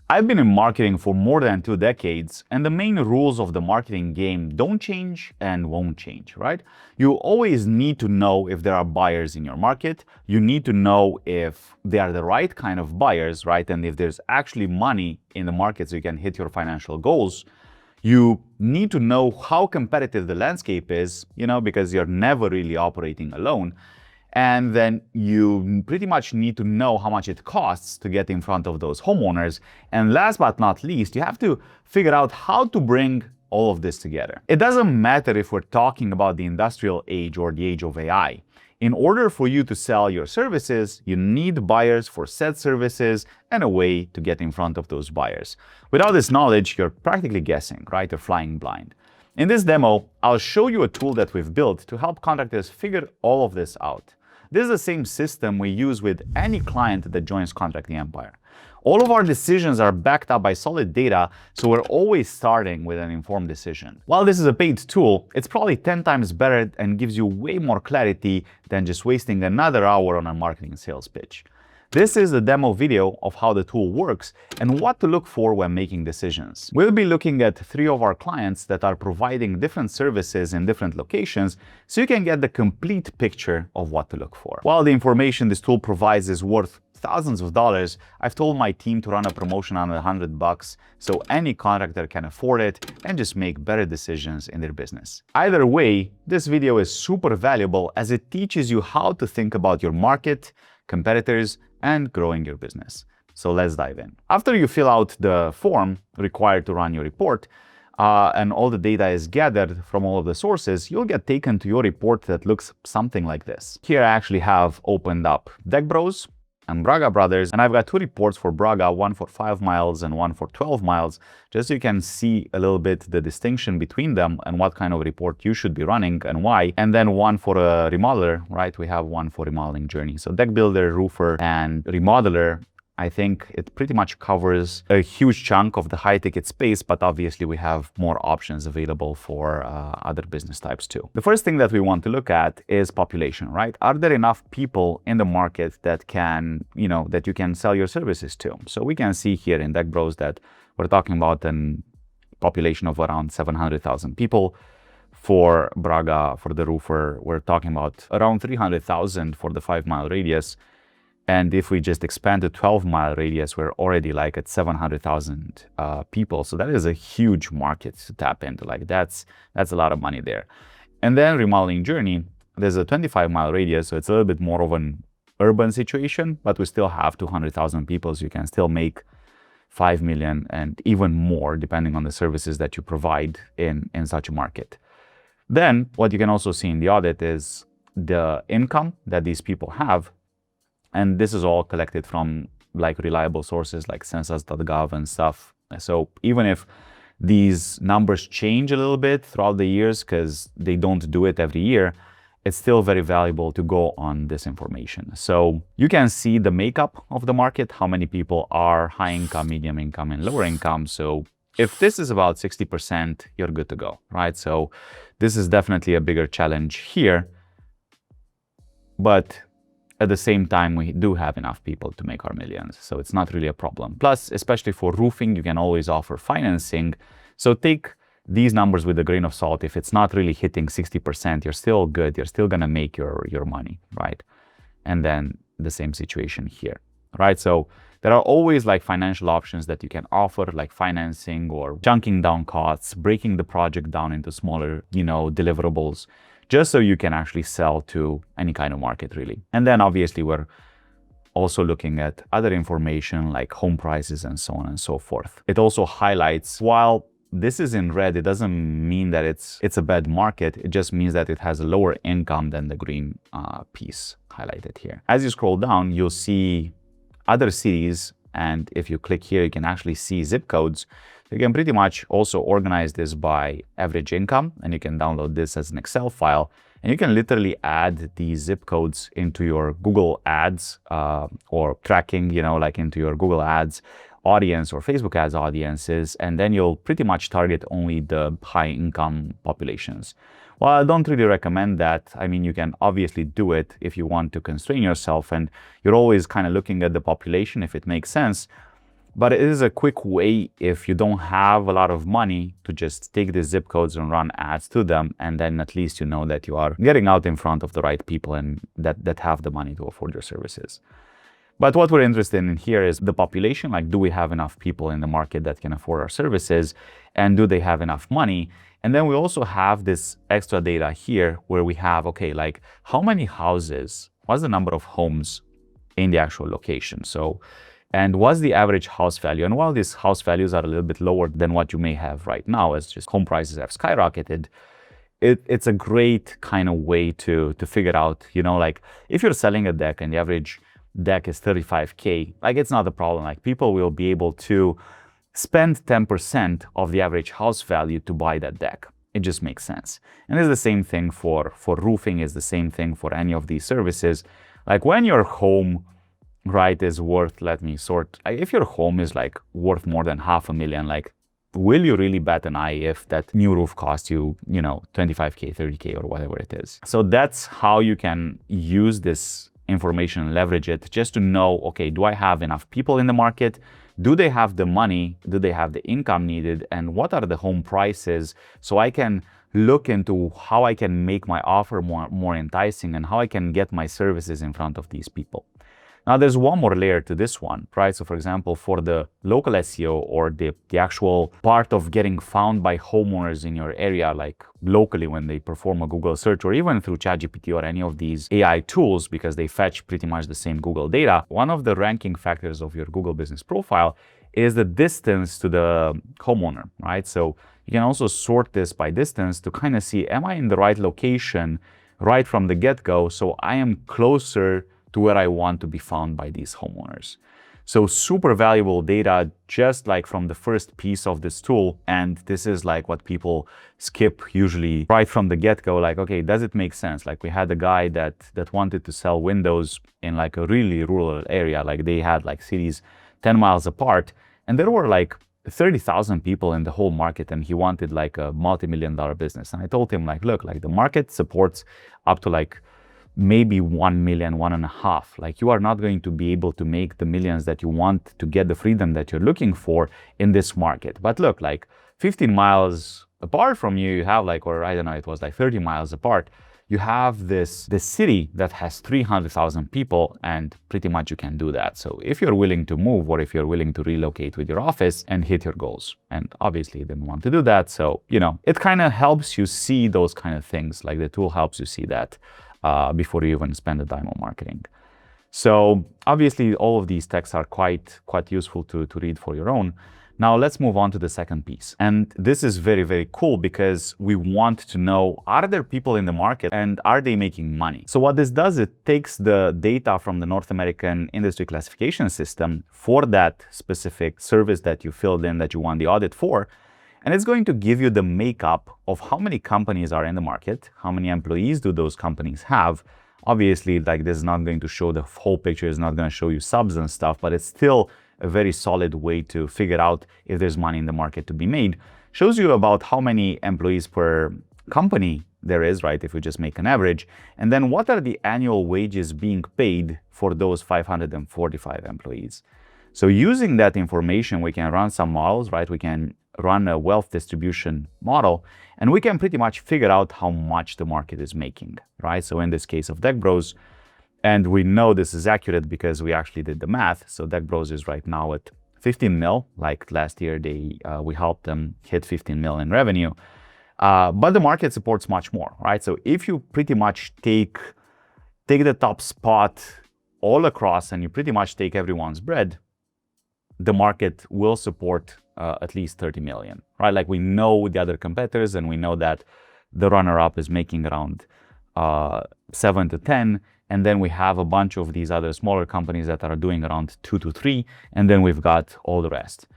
I've been in marketing for more than 2 decades, and the main rules of the marketing game don't change and won't change, right? You always need to know if there are buyers in your market. You need to know if they are the right kind of buyers, right? And if there's actually money in the market so you can hit your financial goals. You need to know how competitive the landscape is, because you're never really operating alone. And then you pretty much need to know how much it costs to get in front of those homeowners. And last but not least, you have to figure out how to bring all of this together. It doesn't matter if we're talking about the industrial age or the age of AI. In order for you to sell your services, you need buyers for said services and a way to get in front of those buyers. Without this knowledge, you're practically guessing, right? You're flying blind. In this demo, I'll show you a tool that we've built to help contractors figure all of this out. This is the same system we use with any client that joins Contracting Empire. All of our decisions are backed up by solid data, so we're always starting with an informed decision. While this is a paid tool, it's probably 10 times better and gives you way more clarity than just wasting another hour on a marketing sales pitch. This is a demo video of how the tool works and what to look for when making decisions. We'll be looking at 3 of our clients that are providing different services in different locations, so you can get the complete picture of what to look for. While the information this tool provides is worth thousands of dollars, I've told my team to run a promotion on $100 so any contractor can afford it and just make better decisions in their business. Either way, this video is super valuable as it teaches you how to think about your market, competitors, and growing your business. So let's dive in. After you fill out the form required to run your report, and all the data is gathered from all of the sources, you'll get taken to your report that looks something like this. Here I actually have opened up Deck Bros and Braga Brothers, and I've got 2 reports for Braga, one for 5 miles and one for 12 miles, just so you can see a little bit the distinction between them and what kind of report you should be running and why. And then one for a remodeler, right? We have one for remodeling journey. So deck builder, roofer, and remodeler, I think it pretty much covers a huge chunk of the high ticket space, but obviously we have more options available for other business types too. The first thing that we want to look at is population, right? Are there enough people in the market that can, that you can sell your services to? So we can see here in Deck Bros that we're talking about a population of around 700,000 people. For Braga, for the roofer, we're talking about around 300,000 for the 5-mile radius. And if we just expand to 12-mile radius, we're already like at 700,000 people. So that is a huge market to tap into. Like that's a lot of money there. And then remodeling journey, there's a 25-mile radius, so it's a little bit more of an urban situation, but we still have 200,000 people, so you can still make 5 million and even more depending on the services that you provide in such a market. Then what you can also see in the audit is the income that these people have. And this is all collected from like reliable sources like census.gov and stuff. So even if these numbers change a little bit throughout the years because they don't do it every year, it's still very valuable to go on this information. So you can see the makeup of the market, how many people are high income, medium income, and lower income. So if this is about 60%, you're good to go, right? So this is definitely a bigger challenge here. But at the same time, we do have enough people to make our millions, so it's not really a problem. Plus, especially for roofing, you can always offer financing. So take these numbers with a grain of salt. If it's not really hitting 60%, you're still good. You're still gonna make your money, right? And then the same situation here, right? So there are always like financial options that you can offer, like financing or chunking down costs, breaking the project down into smaller, deliverables, just so you can actually sell to any kind of market, really. And then obviously we're also looking at other information like home prices and so on and so forth. It also highlights, while this is in red, it doesn't mean that it's a bad market. It just means that it has a lower income than the green piece highlighted here. As you scroll down, you'll see other cities. And if you click here, you can actually see zip codes. You can pretty much also organize this by average income, and you can download this as an Excel file. And you can literally add these zip codes into your Google Ads or tracking, like into your Google Ads audience or Facebook Ads audiences. And then you'll pretty much target only the high income populations. While I don't really recommend that, I mean, you can obviously do it if you want to constrain yourself, and you're always kind of looking at the population if it makes sense. But it is a quick way if you don't have a lot of money to just take the zip codes and run ads to them. And then at least you know that you are getting out in front of the right people and that have the money to afford your services. But what we're interested in here is the population. Like, do we have enough people in the market that can afford our services? And do they have enough money? And then we also have this extra data here where we have, okay, like how many houses, what's the number of homes in the actual location? So, and what's the average house value? And while these house values are a little bit lower than what you may have right now, as just home prices have skyrocketed, it's a great kind of way to figure out, you know, like if you're selling a deck and the average deck is $35K, like it's not a problem. Like people will be able to spend 10% of the average house value to buy that deck. It just makes sense. And it's the same thing for roofing, is the same thing for any of these services. Like when your home, right, is worth, let me sort, if your home is like worth more than $500,000, like will you really bat an eye if that new roof costs you, you know, $25K, $30K or whatever it is? So that's how you can use this information and leverage it just to know, okay, do I have enough people in the market? Do they have the money? Do they have the income needed? And what are the home prices? So I can look into how I can make my offer more enticing and how I can get my services in front of these people. Now, there's one more layer to this one, right? So for example, for the local SEO or the actual part of getting found by homeowners in your area, like locally when they perform a Google search or even through ChatGPT or any of these AI tools, because they fetch pretty much the same Google data, one of the ranking factors of your Google business profile is the distance to the homeowner, right? So you can also sort this by distance to kind of see, am I in the right location right from the get-go? So I am closer to where I want to be found by these homeowners. So super valuable data, just like from the first piece of this tool. And this is like what people skip usually right from the get-go. Like, okay, does it make sense? Like we had a guy that wanted to sell windows in like a really rural area. Like they had like cities 10 miles apart. And there were like 30,000 people in the whole market, and he wanted like a multi-million-dollar business. And I told him like, look, like the market supports up to like maybe 1 million, 1.5. Like you are not going to be able to make the millions that you want to get the freedom that you're looking for in this market. But look, like 15 miles apart from you, you have like, or I don't know, it was like 30 miles apart, you have this city that has 300,000 people, and pretty much you can do that. So if you're willing to move, or if you're willing to relocate with your office and hit your goals, and obviously you didn't want to do that. So, you know, it kind of helps you see those kind of things. Like the tool helps you see that before you even spend a dime on marketing. So obviously all of these texts are quite useful to read for your own. Now let's move on to the second piece. And this is very, very cool because we want to know, are there people in the market and are they making money? So what this does, it takes the data from the North American industry classification system for that specific service that you filled in, that you won the audit for. And it's going to give you the makeup of how many companies are in the market, how many employees do those companies have. Obviously, like this is not going to show the whole picture, it's not going to show you subs and stuff, but it's still a very solid way to figure out if there's money in the market to be made. Shows you about how many employees per company there is, right, if we just make an average. And then what are the annual wages being paid for those 545 employees? So using that information, we can run some models, right? We can run a wealth distribution model, and we can pretty much figure out how much the market is making, right? So in this case of Deck Bros, and we know this is accurate because we actually did the math. So Deck Bros is right now at 15 mil. Like last year, we helped them hit 15 mil in revenue. But the market supports much more, right? So if you pretty much take the top spot all across and you pretty much take everyone's bread, the market will support at least 30 million, right? Like we know the other competitors, and we know that the runner-up is making around 7 to 10. And then we have a bunch of these other smaller companies that are doing around 2 to 3. And then we've got all the rest,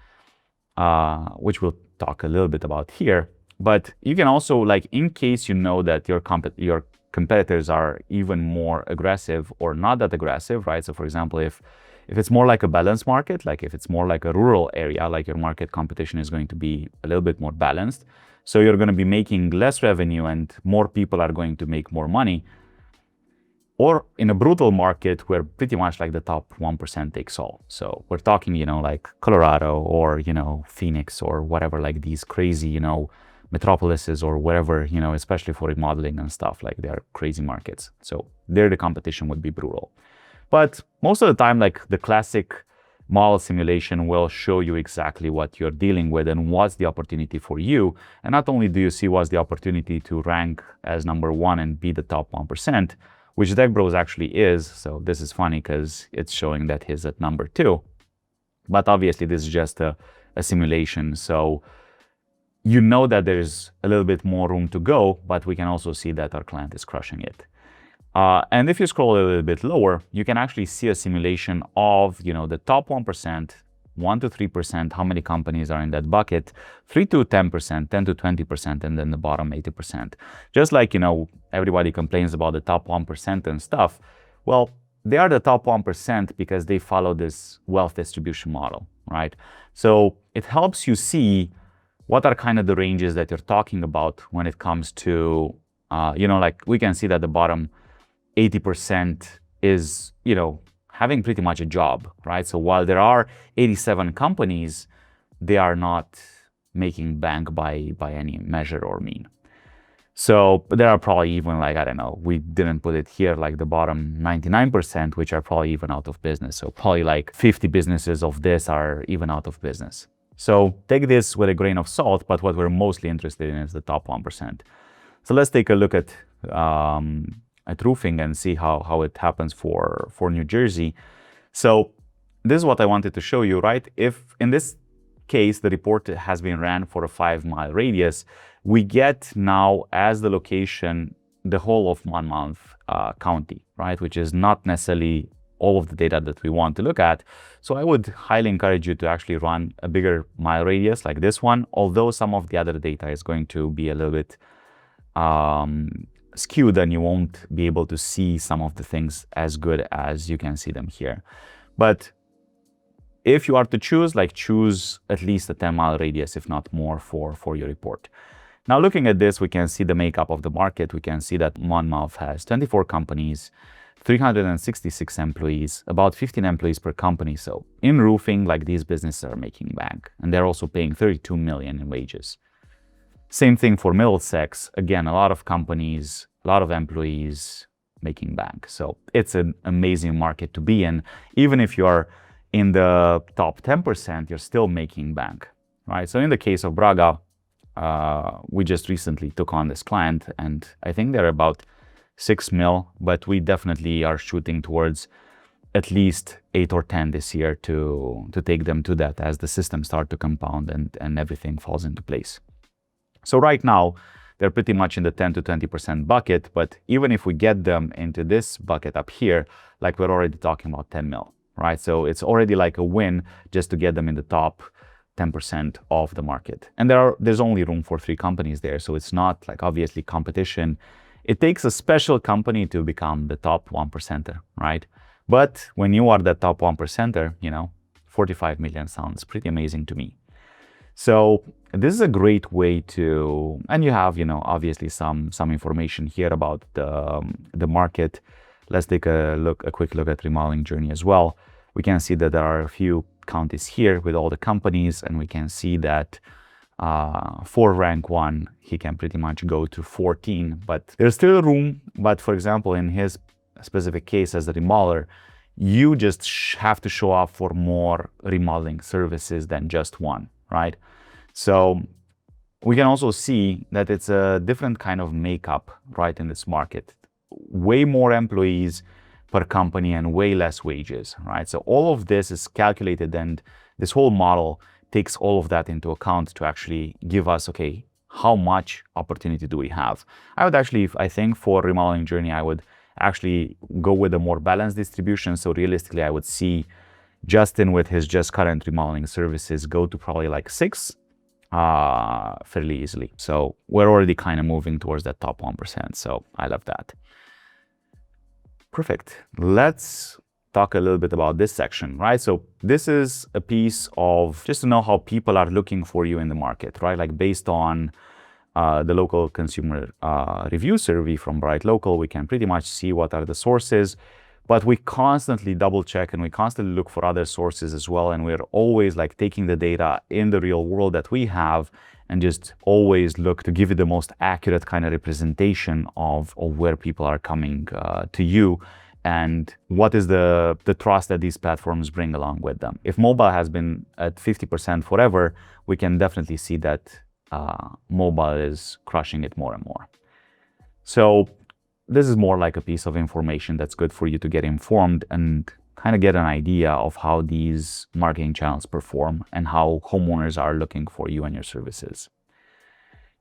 which we'll talk a little bit about here. But you can also, like, in case you know that your competitors are even more aggressive or not that aggressive, right? So for example, if it's more like a balanced market, like if it's more like a rural area, like your market competition is going to be a little bit more balanced. So you're going to be making less revenue and more people are going to make more money. Or in a brutal market where pretty much like the top 1% takes all. So we're talking, like Colorado or, Phoenix or whatever, like these crazy, metropolises or whatever, especially for remodeling and stuff, like they're crazy markets. So there the competition would be brutal. But most of the time, like the classic model simulation will show you exactly what you're dealing with and what's the opportunity for you. And not only do you see what's the opportunity to rank as number one and be the top 1%, which DeckBros actually is. So this is funny because it's showing that he's at number 2. But obviously this is just a simulation. So you know that there's a little bit more room to go, but we can also see that our client is crushing it. And if you scroll a little bit lower, you can actually see a simulation of, the top 1%, 1 to 3%, how many companies are in that bucket, 3 to 10%, 10 to 20%, and then the bottom 80%. Just like, everybody complains about the top 1% and stuff. Well, they are the top 1% because they follow this wealth distribution model, right? So it helps you see what are kind of the ranges that you're talking about when it comes to, like we can see that the bottom 80% is, having pretty much a job, right? So while there are 87 companies, they are not making bank by any measure or mean. So there are probably even like, I don't know, we didn't put it here, like the bottom 99%, which are probably even out of business. So probably like 50 businesses of this are even out of business. So take this with a grain of salt, but what we're mostly interested in is the top 1%. So let's take a look at roofing and see how it happens for New Jersey. So this is what I wanted to show you, right? If in this case, the report has been ran for a 5-mile radius, we get now as the location, the whole of Monmouth County, right? Which is not necessarily all of the data that we want to look at. So I would highly encourage you to actually run a bigger mile radius like this one, although some of the other data is going to be a little bit skewed and you won't be able to see some of the things as good as you can see them here. But if you are to choose, choose at least a 10-mile radius, if not more, for your report. Now looking at this, we can see the makeup of the market. We can see that Monmouth has 24 companies, 366 employees, about 15 employees per company. So in roofing, these businesses are making bank, and they're also paying $32 million in wages. Same thing for Middlesex. Again, a lot of companies, a lot of employees making bank. So it's an amazing market to be in. Even if you are in the top 10%, you're still making bank, right? So in the case of Braga, we just recently took on this client, and I think they're about 6 mil, but we definitely are shooting towards at least 8 or 10 this year to take them to that as the systems start to compound and everything falls into place. So right now, they're pretty much in the 10 to 20% bucket, but even if we get them into this bucket up here, we're already talking about 10 mil, right? So it's already like a win just to get them in the top 10% of the market. And there's only room for 3 companies there, so it's not obviously competition. It takes a special company to become the top 1%er, right? But when you are the top 1%er, 45 million sounds pretty amazing to me. So this is a great way to, and you have, obviously some information here about the market. Let's take a quick look at Remodeling Journey as well. We can see that there are a few counties here with all the companies, and we can see that for rank 1, he can pretty much go to 14, but there's still room. But for example, in his specific case as a remodeler, you just have to show up for more remodeling services than just one, right? So we can also see that it's a different kind of makeup, right, in this market. Way more employees per company and way less wages, right? So all of this is calculated, and this whole model takes all of that into account to actually give us, okay, how much opportunity do we have? I would actually, I think for Remodeling Journey, I would actually go with a more balanced distribution. So realistically, I would see Justin with his just current remodeling services go to probably 6 fairly easily. So we're already kind of moving towards that top 1%. So I love that. Perfect. Let's talk a little bit about this section, right? So this is a piece of just to know how people are looking for you in the market, right? Based on the local consumer review survey from Bright Local, we can pretty much see what are the sources, but we constantly double check and we constantly look for other sources as well. And we're always like taking the data in the real world that we have and just always look to give you the most accurate kind of representation of where people are coming to you and what is the trust that these platforms bring along with them. If mobile has been at 50% forever, we can definitely see that mobile is crushing it more and more. So this is more like a piece of information that's good for you to get informed and kind of get an idea of how these marketing channels perform and how homeowners are looking for you and your services.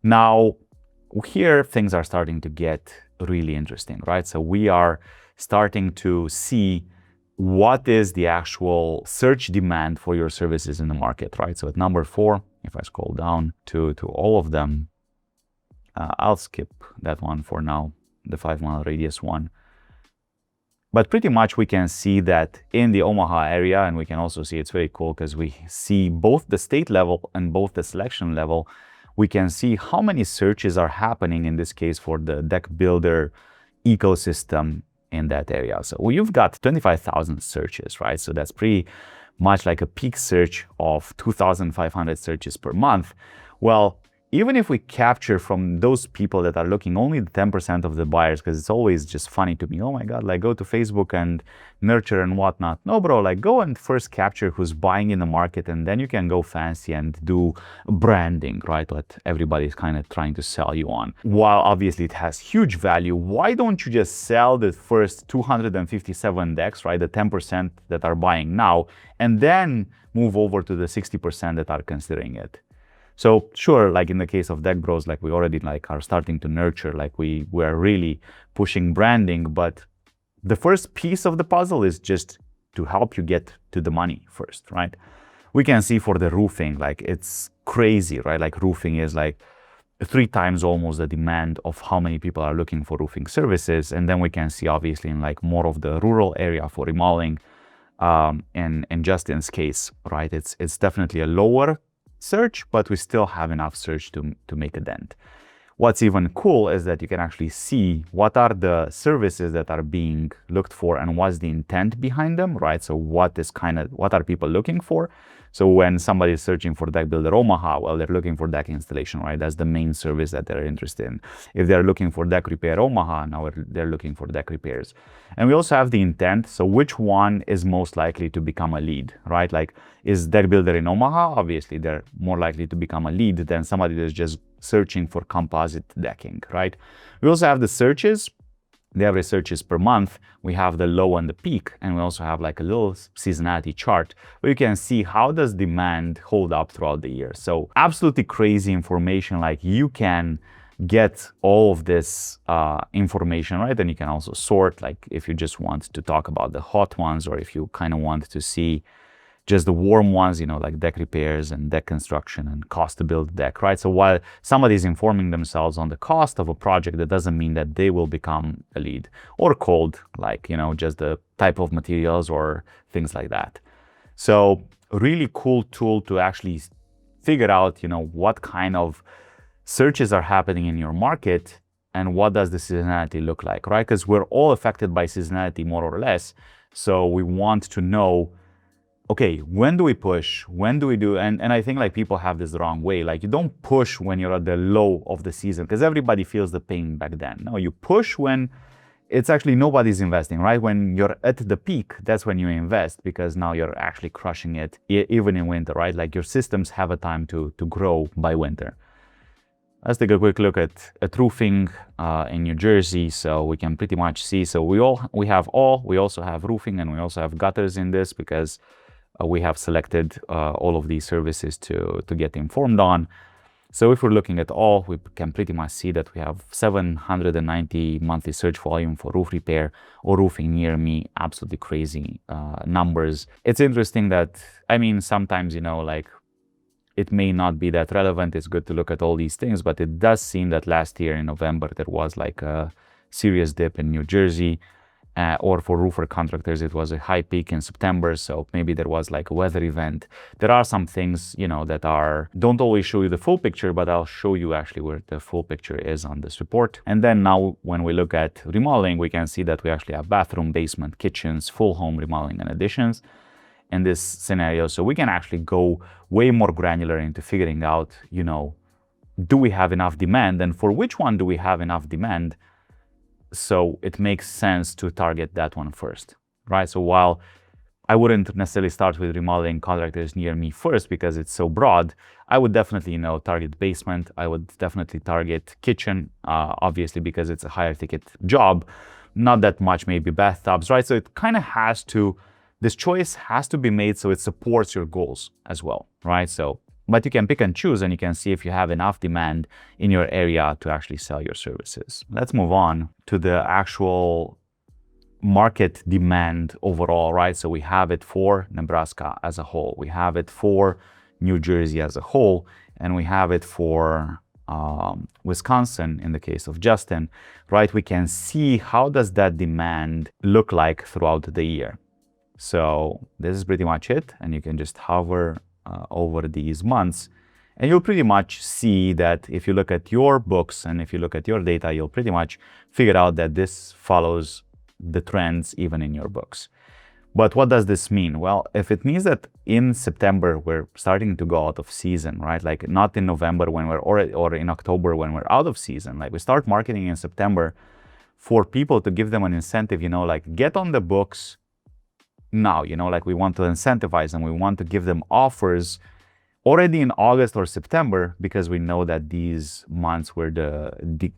Now, here things are starting to get really interesting, right? So we are starting to see what is the actual search demand for your services in the market, right? So at number 4, if I scroll down to all of them, I'll skip that one for now, the 5-mile radius one. But pretty much we can see that in the Omaha area, and we can also see it's very cool because we see both the state level and both the selection level, we can see how many searches are happening in this case for the deck builder ecosystem in that area. So you've got 25,000 searches, right? So that's pretty much like a peak search of 2,500 searches per month. Well, even if we capture from those people that are looking only 10% of the buyers, because it's always just funny to me, oh my God, like go to Facebook and nurture and whatnot. No, bro, like go and first capture who's buying in the market, and then you can go fancy and do branding, right? What everybody's kind of trying to sell you on. While obviously it has huge value, why don't you just sell the first 257 decks, right? The 10% that are buying now, and then move over to the 60% that are considering it. So sure, like in the case of Deck Bros, like we already like are starting to nurture, like we're really pushing branding, but the first piece of the puzzle is just to help you get to the money first, right? We can see for the roofing, like it's crazy, right? Like roofing is like 3 times almost the demand of how many people are looking for roofing services. And then we can see obviously in like more of the rural area for remodeling, and Justin's case, right? It's definitely a lower search, but we still have enough search to make a dent. What's even cool is that you can actually see what are the services that are being looked for and what's the intent behind them, right? So what are people looking for? So when somebody is searching for Deck Builder Omaha, well, they're looking for deck installation, right? That's the main service that they're interested in. If they're looking for Deck Repair Omaha, now they're looking for deck repairs. And we also have the intent. So which one is most likely to become a lead, right? Like is Deck Builder in Omaha? Obviously, they're more likely to become a lead than somebody that's just searching for composite decking, right? We also have the searches. The average searches per month. We have the low and the peak, and we also have like a little seasonality chart where you can see how does demand hold up throughout the year. So absolutely crazy information. Like you can get all of this information, right? And you can also sort, like if you just want to talk about the hot ones, or if you kind of want to see just the warm ones, you know, like deck repairs and deck construction and cost to build deck, right? So while somebody is informing themselves on the cost of a project, that doesn't mean that they will become a lead or cold, like, you know, just the type of materials or things like that. So really cool tool to actually figure out, you know, what kind of searches are happening in your market and what does the seasonality look like, right? Because we're all affected by seasonality more or less. So we want to know, okay, when do we push? When do we do? And I think like people have this the wrong way. Like you don't push when you're at the low of the season, because everybody feels the pain back then. No, you push when it's actually nobody's investing, right? When you're at the peak, that's when you invest, because now you're actually crushing it even in winter, right? Like your systems have a time to grow by winter. Let's take a quick look at roofing in New Jersey. So we can pretty much see, so we also have roofing, and we also have gutters in this, because we have selected all of these services to get informed on. So if we're looking at all, we can pretty much see that we have 790 monthly search volume for roof repair or roofing near me. Absolutely crazy numbers. It's interesting that, I mean, sometimes, you know, like it may not be that relevant. It's good to look at all these things, but it does seem that last year in November, there was like a serious dip in New Jersey. or for roofer contractors, it was a high peak in September. So maybe there was like a weather event. There are some things, that don't always show you the full picture, but I'll show you actually where the full picture is on this report. And then now when we look at remodeling, we can see that we actually have bathroom, basement, kitchens, full home remodeling and additions in this scenario. So we can actually go way more granular into figuring out, do we have enough demand, and for which one do we have enough demand? So it makes sense to target that one first, right? So while I wouldn't necessarily start with remodeling contractors near me first because it's so broad, I would definitely, target basement. I would definitely target kitchen, obviously because it's a higher ticket job. Not that much, maybe bathtubs, right? So it kind of this choice has to be made so it supports your goals as well, right? But you can pick and choose, and you can see if you have enough demand in your area to actually sell your services. Let's move on to the actual market demand overall, right? So we have it for Nebraska as a whole. We have it for New Jersey as a whole, and we have it for Wisconsin in the case of Justin, right? We can see how does that demand look like throughout the year. So this is pretty much it, and you can just hover over these months, and you'll pretty much see that if you look at your books and if you look at your data, you'll pretty much figure out that this follows the trends even in your books. But what does this mean? Well, if it means that in September we're starting to go out of season, right? Like not in November when we're or in October when we're out of season, like we start marketing in September for people to give them an incentive, like get on the books now, like we want to incentivize them. We want to give them offers already in August or September because we know that these months where the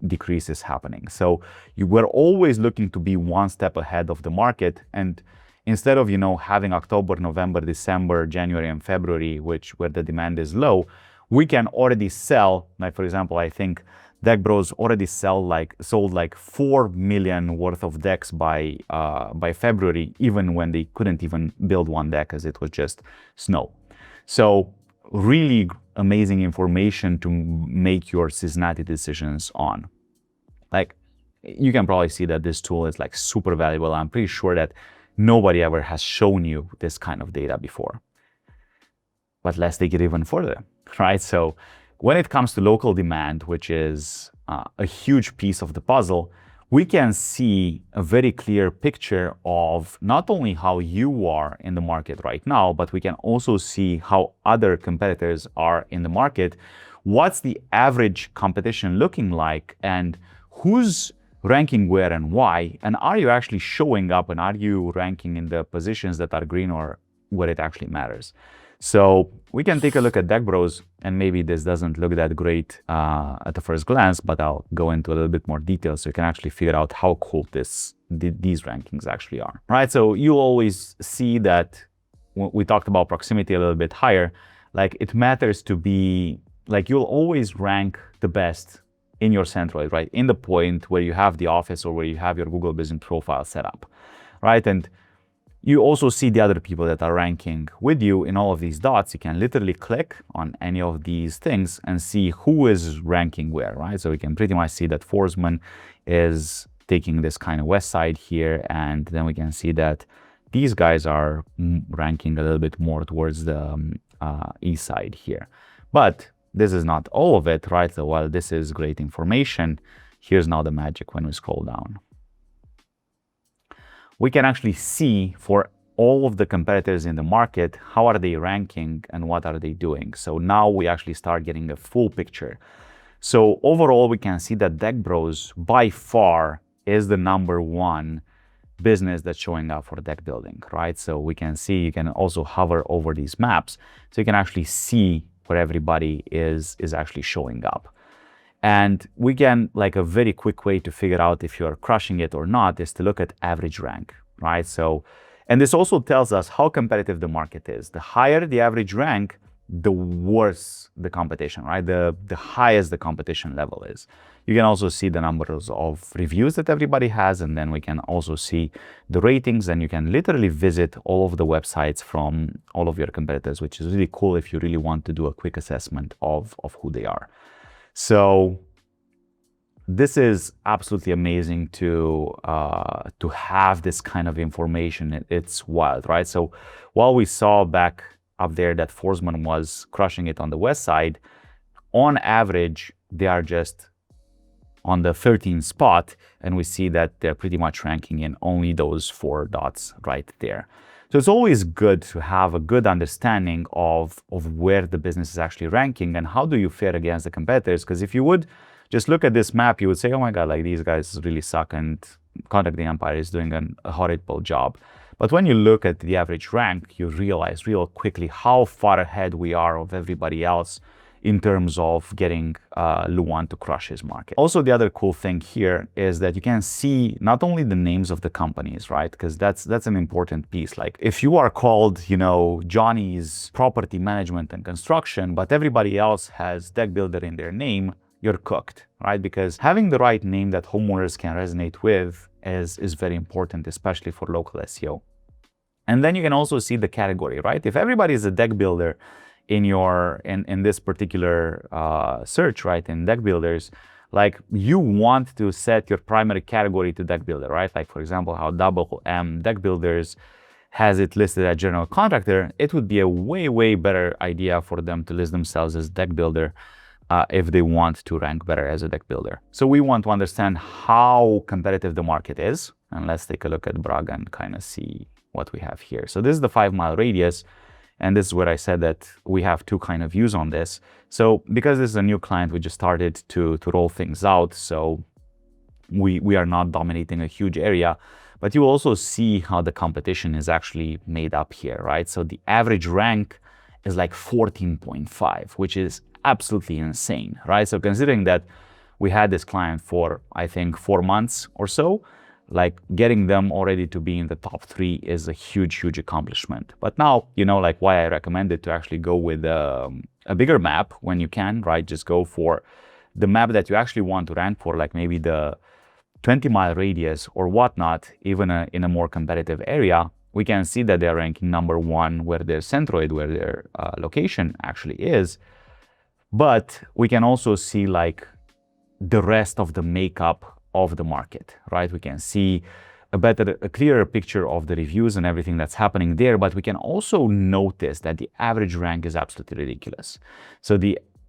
decrease is happening. So we're always looking to be one step ahead of the market. And instead of, having October, November, December, January, and February, where the demand is low, we can already sell, like for example, I think 𝗪𝗪𝘃 already sold like 4 million worth of decks by February, even when they couldn't even build one deck as it was just snow. So really amazing information to make your seasonality decisions on. Like you can probably see that this tool is like super valuable. I'm pretty sure that nobody ever has shown you this kind of data before. But let's take it even further, right? So when it comes to local demand, which is a huge piece of the puzzle, we can see a very clear picture of not only how you are in the market right now, but we can also see how other competitors are in the market. What's the average competition looking like, and who's ranking where and why? And are you actually showing up, and are you ranking in the positions that are green or where it actually matters? So we can take a look at 𝗪𝗪𝘃, and maybe this doesn't look that great at the first glance, but I'll go into a little bit more detail so you can actually figure out how cool these rankings actually are. Right, so you always see that we talked about proximity a little bit higher, like it matters to be, like you'll always rank the best in your centroid, right? In the point where you have the office or where you have your Google Business Profile set up, right? And you also see the other people that are ranking with you in all of these dots. You can literally click on any of these things and see who is ranking where, right? So we can pretty much see that Forsman is taking this kind of west side here, and then we can see that these guys are ranking a little bit more towards the east side here. But this is not all of it, right? So while this is great information, here's now the magic when we scroll down. We can actually see for all of the competitors in the market, how are they ranking and what are they doing? So now we actually start getting a full picture. So overall, we can see that 𝗪𝗪𝘃 by far is the #1 business that's showing up for deck building, right? So we can see, you can also hover over these maps, so you can actually see where everybody is actually showing up. And we can, like a very quick way to figure out if you're crushing it or not is to look at average rank, right? So, and this also tells us how competitive the market is. The higher the average rank, the worse the competition, right? The highest the competition level is. You can also see the numbers of reviews that everybody has, and then we can also see the ratings, and you can literally visit all of the websites from all of your competitors, which is really cool if you really want to do a quick assessment of who they are. So this is absolutely amazing to have this kind of information. It's wild, right? So while we saw back up there that Forsman was crushing it on the west side, on average, they are just on the 13th spot, and we see that they're pretty much ranking in only those 4 dots right there. So it's always good to have a good understanding of where the business is actually ranking and how do you fare against the competitors. Because if you would just look at this map, you would say, oh my God, like these guys really suck and Contracting Empire is doing a horrible job. But when you look at the average rank, you realize real quickly how far ahead we are of everybody else in terms of getting 𝗪𝗏 to crush his market. Also, the other cool thing here is that you can see not only the names of the companies, right? Because that's an important piece. Like if you are called, you know, Johnny's Property Management and Construction, but everybody else has deck builder in their name, you're cooked, right? Because having the right name that homeowners can resonate with is very important, especially for local SEO. And then you can also see the category, right? If everybody is a deck builder in this particular search, right, in deck builders, like you want to set your primary category to deck builder, right? Like for example, how 𝗪𝗵 deck builders has it listed as general contractor. It would be a way better idea for them to list themselves as deck builder if they want to rank better as a deck builder. So we want to understand how competitive the market is, and let's take a look at Braga and kind of see what we have here. So this is the 5-mile radius. And this is where I said that we have 2 kind of views on this. So because this is a new client, we just started to roll things out. So we are not dominating a huge area, but you also see how the competition is actually made up here, right? So the average rank is like 14.5, which is absolutely insane, right? So considering that we had this client for, I think, 4 months or so, like getting them already to be in the top 3 is a huge accomplishment. But now, you know, like why I recommended to actually go with a bigger map when you can, right? Just go for the map that you actually want to rank for, like maybe the 20-mile radius or whatnot, even in a more competitive area. We can see that they're ranking number 1 where their centroid, where their location actually is. But we can also see like the rest of the makeup of the market, right? We can see a clearer picture of the reviews and everything that's happening there, but we can also notice that the average rank is absolutely ridiculous. So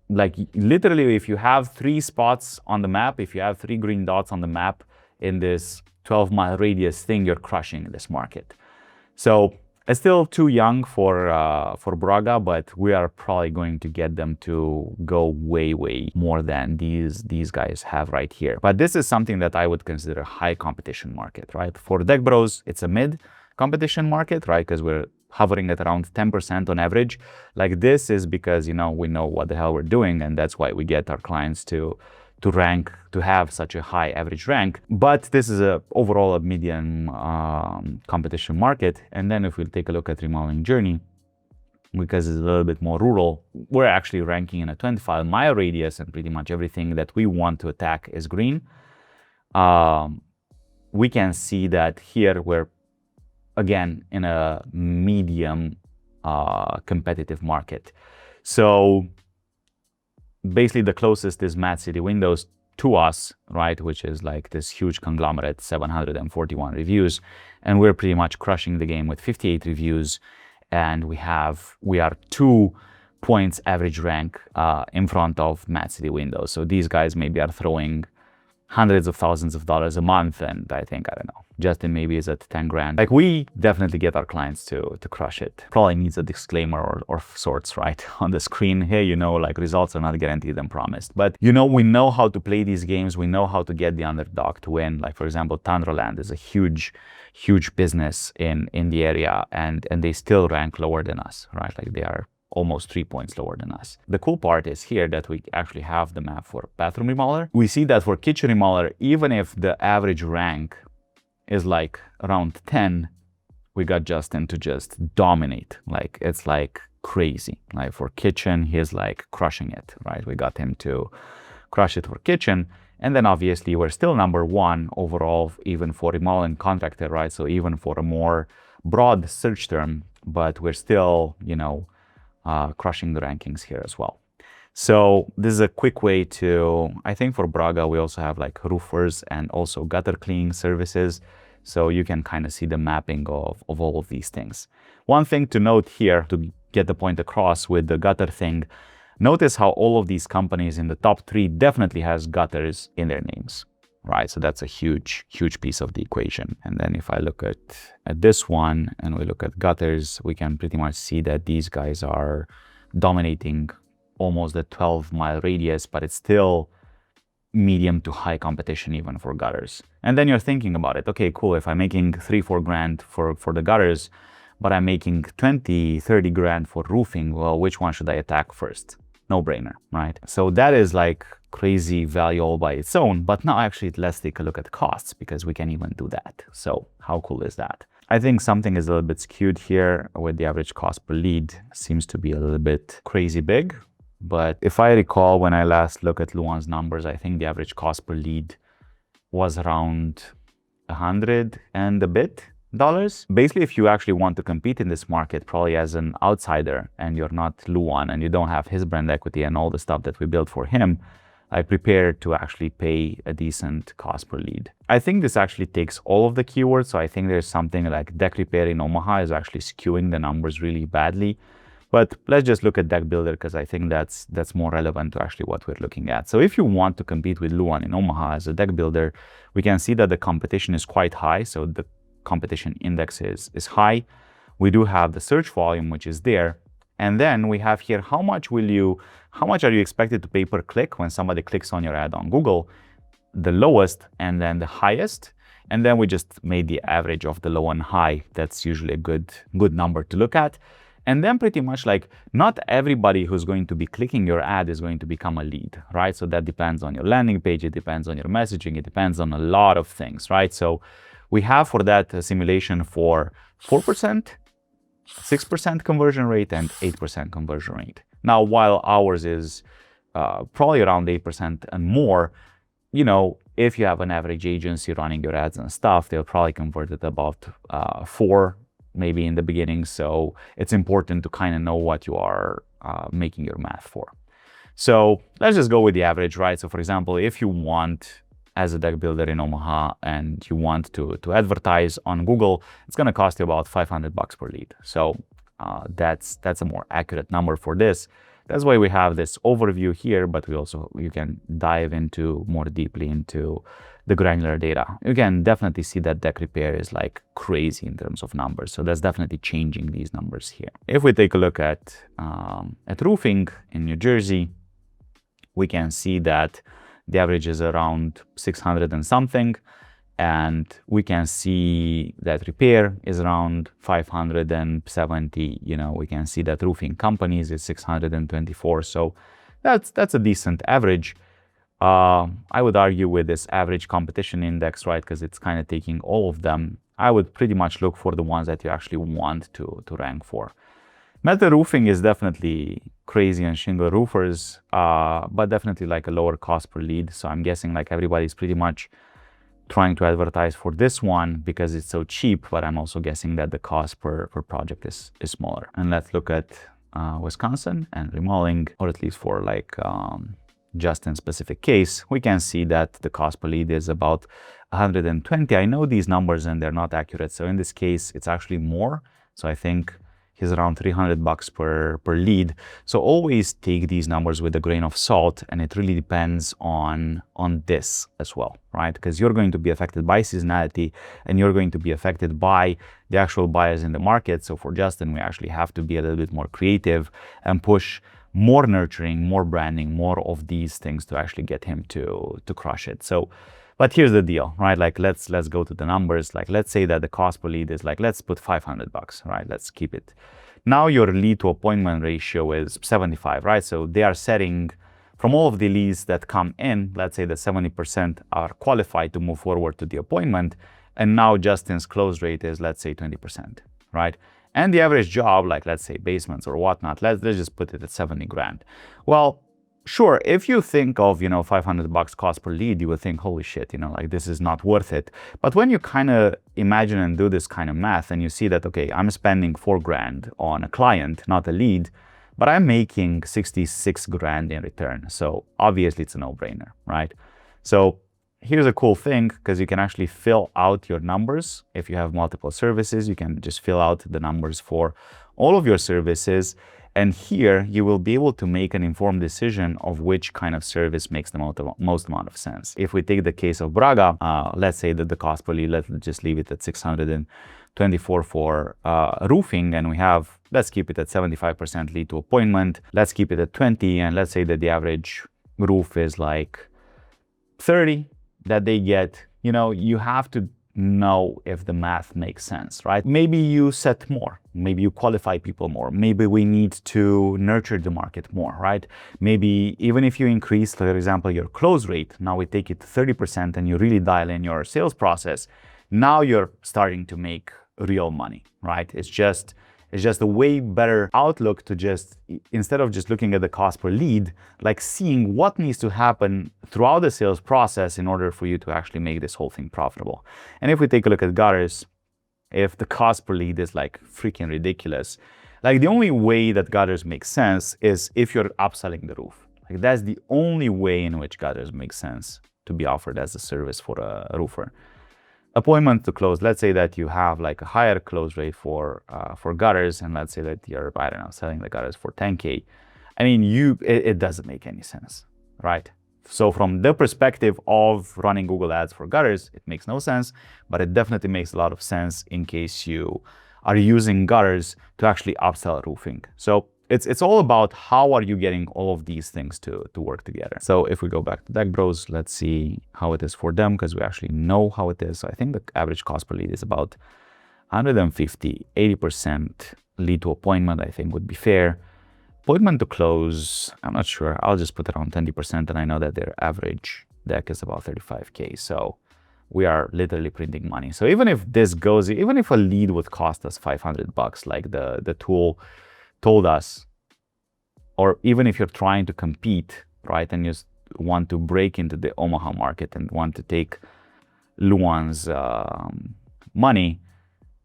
like literally, if you have 3 spots on the map, if you have 3 green dots on the map in this 12-mile radius thing, you're crushing this market. So it's still too young for Braga, but we are probably going to get them to go way more than these guys have right here. But this is something that I would consider a high competition market, right? For Deck Bros, it's a mid competition market, right? Because we're hovering at around 10% on average. Like this is because, you know, we know what the hell we're doing, and that's why we get our clients to rank, to have such a high average rank. But this is overall a medium competition market. And then if we take a look at Remodeling Journey, because it's a little bit more rural, we're actually ranking in a 25-mile radius, and pretty much everything that we want to attack is green. We can see that here we're again in a medium competitive market. So basically the closest is Mad City Windows to us, right? Which is like this huge conglomerate, 741 reviews. And we're pretty much crushing the game with 58 reviews. And we are 2 points average rank in front of Mad City Windows. So these guys maybe are throwing hundreds of thousands of dollars a month, and I think, I don't know, Justin maybe is at 10 grand. Like we definitely get our clients to crush it. Probably needs a disclaimer or sorts, right, on the screen. Hey, you know, like results are not guaranteed and promised. But you know, we know how to play these games. We know how to get the underdog to win. Like for example, Thunderland is a huge business in the area, and they still rank lower than us, right? Like they are almost 3 points lower than us. The cool part is here that we actually have the map for bathroom remodeler. We see that for kitchen remodeler, even if the average rank is like around 10, we got Justin to just dominate. Like it's like crazy. Like for kitchen, he's like crushing it, right? We got him to crush it for kitchen. And then obviously we're still number 1 overall, even for remodeling contractor, right? So even for a more broad search term, but we're still, you know, crushing the rankings here as well. So this is a quick way to, I think for Braga, we also have like roofers and also gutter cleaning services. So you can kind of see the mapping of all of these things. One thing to note here to get the point across with the gutter thing, notice how all of these companies in the top 3 definitely has gutters in their names, right? So that's a huge, huge piece of the equation. And then if I look at this one and we look at gutters, we can pretty much see that these guys are dominating almost the 12-mile radius, but it's still medium to high competition even for gutters. And then you're thinking about it, okay, cool, if I'm making 3-4 grand for the gutters, but I'm making 20-30 grand for roofing, well, which one should I attack first? No brainer, right? So that is like crazy value all by its own, but now actually let's take a look at costs because we can even do that. So how cool is that? I think something is a little bit skewed here with the average cost per lead. Seems to be a little bit crazy big. But if I recall, when I last looked at 𝗪𝗁's numbers, I think the average cost per lead was around $100 and a bit. Basically, if you actually want to compete in this market, probably as an outsider, and you're not 𝗪𝗁 and you don't have his brand equity and all the stuff that we built for him, I prepared to actually pay a decent cost per lead. I think this actually takes all of the keywords. So I think there's something like deck repair in Omaha is actually skewing the numbers really badly. But let's just look at deck builder because I think that's more relevant to actually what we're looking at. So if you want to compete with 𝗪𝗁 in Omaha as a deck builder, we can see that the competition is quite high. So the competition index is high. We do have the search volume, which is there. And then we have here, how much are you expected to pay per click when somebody clicks on your ad on Google? The lowest and then the highest. And then we just made the average of the low and high. That's usually a good number to look at. And then pretty much like not everybody who's going to be clicking your ad is going to become a lead, right? So that depends on your landing page, it depends on your messaging, it depends on a lot of things, right? So we have for that a simulation for 4%, 6% conversion rate, and 8% conversion rate. Now, while ours is probably around 8% and more, you know, if you have an average agency running your ads and stuff, they'll probably convert at about 4 maybe in the beginning. So it's important to kind of know what you are making your math for. So let's just go with the average, right? So for example, if you want as a deck builder in Omaha and you want to advertise on Google, it's going to cost you about $500 per lead. So that's a more accurate number for this. That's why we have this overview here, but you can dive into more deeply into the granular data. You can definitely see that deck repair is like crazy in terms of numbers. So that's definitely changing these numbers here. If we take a look at roofing in New Jersey, we can see that the average is around 600 and something. And we can see that repair is around 570. You know, we can see that roofing companies is 624. So that's a decent average. I would argue with this average competition index, right? Because it's kind of taking all of them. I would pretty much look for the ones that you actually want to rank for. Metal roofing is definitely crazy on shingle roofers, but definitely like a lower cost per lead. So I'm guessing like everybody's pretty much trying to advertise for this one because it's so cheap, but I'm also guessing that the cost per project is smaller. And let's look at Wisconsin and remodeling, or at least for like just in specific case, we can see that the cost per lead is about 120. I know these numbers and they're not accurate. So in this case, it's actually more. So I think he's around $300 per lead. So always take these numbers with a grain of salt, and it really depends on this as well, right? Because you're going to be affected by seasonality and you're going to be affected by the actual buyers in the market. So for Justin, we actually have to be a little bit more creative and push more nurturing, more branding, more of these things to actually get him to crush it. So, but here's the deal, right? Like let's go to the numbers. Like let's say that the cost per lead is like, let's put $500, right? Let's keep it. Now your lead to appointment ratio is 75, right? So they are setting from all of the leads that come in, let's say that 70% are qualified to move forward to the appointment. And now Justin's close rate is, let's say 20%, right? And the average job, like let's say basements or whatnot, let's just put it at 70 grand. Well, sure, if you think of, you know, $500 cost per lead, you would think, holy shit, you know, like this is not worth it. But when you kind of imagine and do this kind of math and you see that, okay, I'm spending $4 grand on a client, not a lead, but I'm making 66 grand in return. So obviously it's a no-brainer, right? So here's a cool thing, because you can actually fill out your numbers. If you have multiple services, you can just fill out the numbers for all of your services. And here you will be able to make an informed decision of which kind of service makes the most amount of sense. If we take the case of Braga, let's say that the cost per lead, let's just leave it at 624 for roofing, and we have, let's keep it at 75% lead to appointment. Let's keep it at 20, and let's say that the average roof is like 30 that they get. You know, you have to know if the math makes sense, right? Maybe you set more, maybe you qualify people more, maybe we need to nurture the market more, right? Maybe even if you increase, for example, your close rate, now we take it to 30% and you really dial in your sales process, now you're starting to make real money, right? It's just a way better outlook to just, instead of just looking at the cost per lead, like seeing what needs to happen throughout the sales process in order for you to actually make this whole thing profitable. And if we take a look at gutters, if the cost per lead is like freaking ridiculous, like the only way that gutters make sense is if you're upselling the roof. Like that's the only way in which gutters make sense to be offered as a service for a roofer. Appointment to close, let's say that you have like a higher close rate for gutters, and let's say that you're, I don't know, selling the gutters for 10K. I mean, it doesn't make any sense, right? So from the perspective of running Google ads for gutters, it makes no sense, but it definitely makes a lot of sense in case you are using gutters to actually upsell roofing. So it's all about how are you getting all of these things to work together. So if we go back to Deck Bros, let's see how it is for them, because we actually know how it is. So I think the average cost per lead is about 150, 80% lead to appointment, I think would be fair. Appointment to close, I'm not sure. I'll just put it on 20%, and I know that their average deck is about 35K. So we are literally printing money. So even if this goes, even if a lead would cost us $500, like the tool told us, or even if you're trying to compete, right, and you want to break into the Omaha market and want to take 𝗪𝗵𝘁'𝘀𝗲𝗿𝗄's money,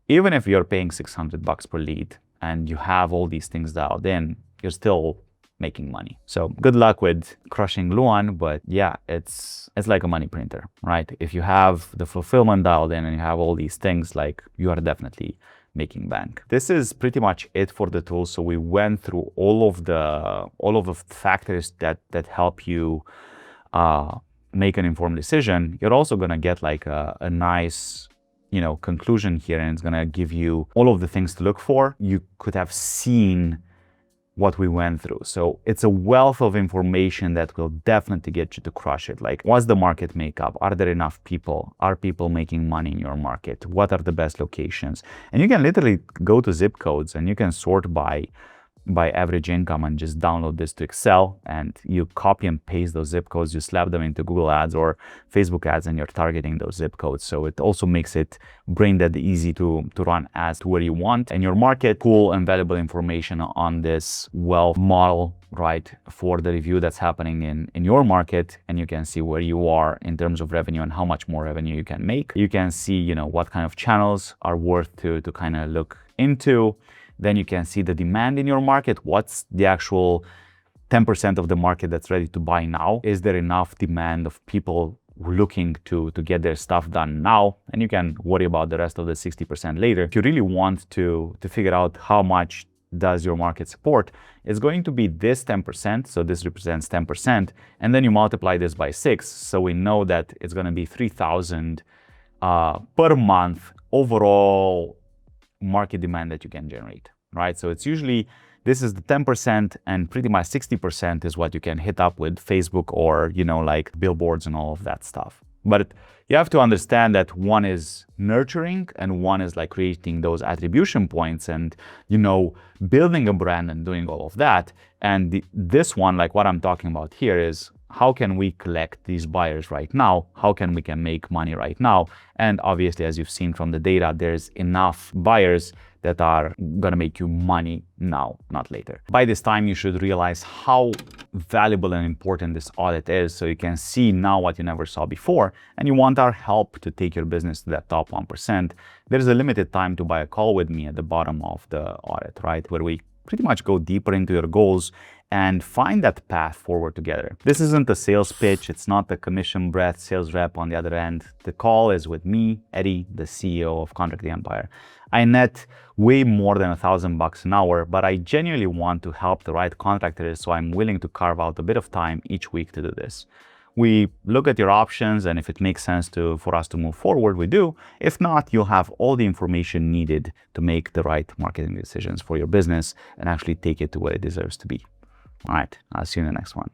even if you're paying $600 per lead and you have all these things dialed in, you're still making money. So good luck with crushing 𝗪𝗵𝘁'𝘀𝗲𝗿, but yeah, it's like a money printer, right? If you have the fulfillment dialed in and you have all these things, like you are definitely making bank. This is pretty much it for the tool. So we went through all of the factors that help you make an informed decision. You're also gonna get like a nice, you know, conclusion here, and it's gonna give you all of the things to look for. You could have seen what we went through. So it's a wealth of information that will definitely get you to crush it. Like, what's the market makeup? Are there enough people? Are people making money in your market? What are the best locations? And you can literally go to zip codes and you can sort by average income and just download this to Excel, and you copy and paste those zip codes, you slap them into Google ads or Facebook ads, and you're targeting those zip codes. So it also makes it brain dead easy to run ads to where you want in your market. Cool and valuable information on this wealth model, right, for the review that's happening in your market, and you can see where you are in terms of revenue and how much more revenue you can make. You can see, you know, what kind of channels are worth to kind of look into. Then you can see the demand in your market. What's the actual 10% of the market that's ready to buy now? Is there enough demand of people looking to get their stuff done now? And you can worry about the rest of the 60% later. If you really want to figure out how much does your market support, it's going to be this 10%. So this represents 10%. And then you multiply this by 6. So we know that it's going to be 3,000 per month overall market demand that you can generate, right? So it's usually, this is the 10%, and pretty much 60% is what you can hit up with Facebook or, you know, like billboards and all of that stuff. But you have to understand that one is nurturing and one is like creating those attribution points and, you know, building a brand and doing all of that. And this one, like what I'm talking about here, is how can we collect these buyers right now? How can we make money right now? And obviously, as you've seen from the data, there's enough buyers that are gonna make you money now, not later. By this time, you should realize how valuable and important this audit is, so you can see now what you never saw before, and you want our help to take your business to that top 1%. There's a limited time to buy a call with me at the bottom of the audit, right? Where we pretty much go deeper into your goals and find that path forward together. This isn't a sales pitch. It's not the commission breath sales rep on the other end. The call is with me, Eddie, the CEO of Contracting Empire. I net way more than $1,000 an hour, but I genuinely want to help the right contractors, so I'm willing to carve out a bit of time each week to do this. We look at your options, and if it makes sense for us to move forward, we do. If not, you'll have all the information needed to make the right marketing decisions for your business and actually take it to where it deserves to be. All right, I'll see you in the next one.